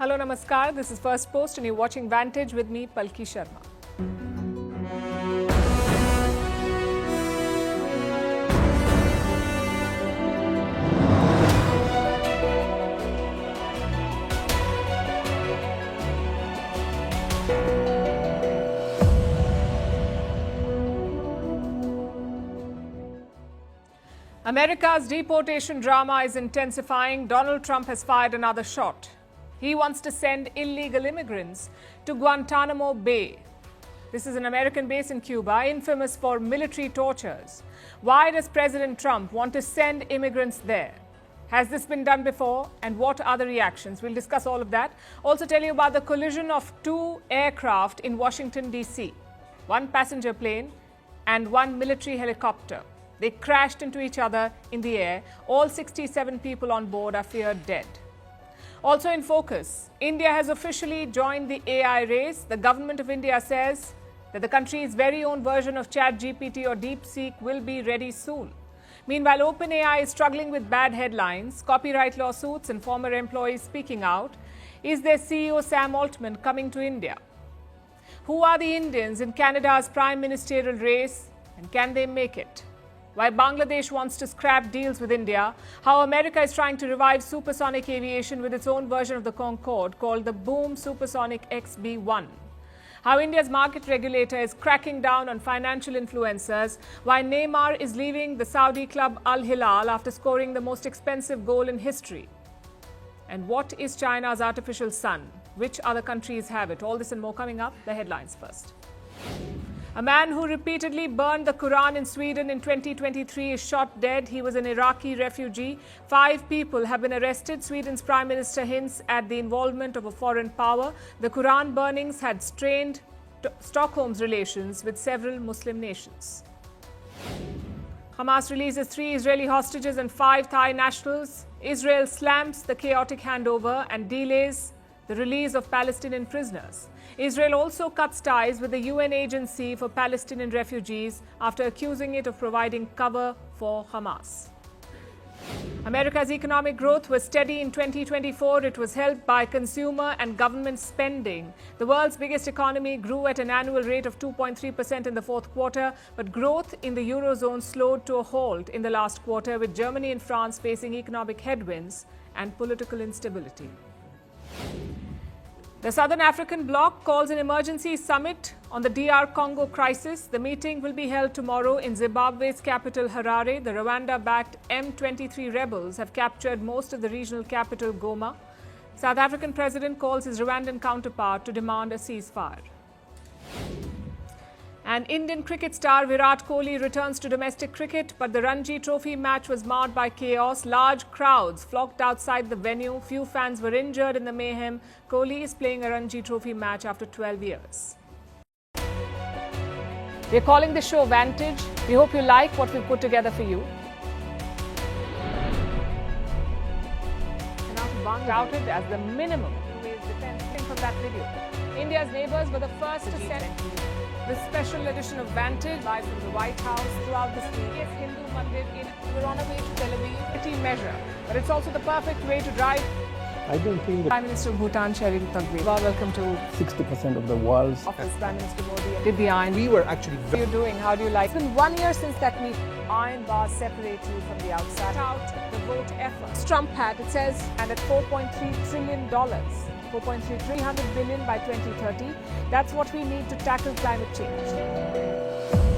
Hello, Namaskar. This is First Post and you're watching Vantage with me, Palki Sharma. America's deportation drama is intensifying. Donald Trump has fired another shot. He wants to send illegal immigrants to Guantanamo Bay. This is an American base in Cuba, infamous for military tortures. Why does President Trump want to send immigrants there? Has this been done before? And what are the reactions? We'll discuss all of that. Also tell you about the collision of two aircraft in Washington, D.C. One passenger plane and one military helicopter. They crashed into each other in the air. All 67 people on board are feared dead. Also in focus, India has officially joined the AI race. The government of India says that the country's very own version of ChatGPT or DeepSeek will be ready soon. Meanwhile, OpenAI is struggling with bad headlines, copyright lawsuits and former employees speaking out. Is their CEO Sam Altman coming to India? Who are the Indians in Canada's prime ministerial race and can they make it? Why Bangladesh wants to scrap deals with India, how America is trying to revive supersonic aviation with its own version of the Concorde called the Boom Supersonic XB-1, how India's market regulator is cracking down on financial influencers, why Neymar is leaving the Saudi club Al Hilal after scoring the most expensive goal in history, and what is China's artificial sun? Which other countries have it? All this and more coming up. The headlines first. A man who repeatedly burned the Quran in Sweden in 2023 is shot dead. He was an Iraqi refugee. 5 people have been arrested. Sweden's Prime Minister hints at the involvement of a foreign power. The Quran burnings had strained Stockholm's relations with several Muslim nations. Hamas releases 3 Israeli hostages and 5 Thai nationals. Israel slams the chaotic handover and delays the release of Palestinian prisoners. Israel also cuts ties with the UN Agency for Palestinian Refugees after accusing it of providing cover for Hamas. America's economic growth was steady in 2024. It was helped by consumer and government spending. The world's biggest economy grew at an annual rate of 2.3% in the fourth quarter, but growth in the Eurozone slowed to a halt in the last quarter, with Germany and France facing economic headwinds and political instability. The Southern African bloc calls an emergency summit on the DR Congo crisis. The meeting will be held tomorrow in Zimbabwe's capital, Harare. The Rwanda-backed M23 rebels have captured most of the regional capital, Goma. South African president calls his Rwandan counterpart to demand a ceasefire. And Indian cricket star Virat Kohli returns to domestic cricket, but the Ranji Trophy match was marred by chaos. Large crowds flocked outside the venue. Few fans were injured in the mayhem. Kohli is playing a Ranji Trophy match after 12 years. We're calling the show Vantage. We hope you like what we put together for you. And now to Bangladesh, touted as the minimum defense from that video. India's neighbors were the first to send this special edition of Vantage live from the White House throughout this week. Yes, Hindu Mandir we're on our way to Tel Aviv. Pretty measure, but it's also the perfect way to drive. I don't think that Prime Minister of Bhutan, Sherin Thagbeh. Welcome to 60% of the world's office. Prime Minister Modi did the iron. we were actually How are you doing? How do you like? It's been 1 year since that meeting. Iron bars separate you from the outside. Out the vote effort. Trump hat, it says, and at $4.3 trillion. 300 billion by 2030. That's what we need to tackle climate change.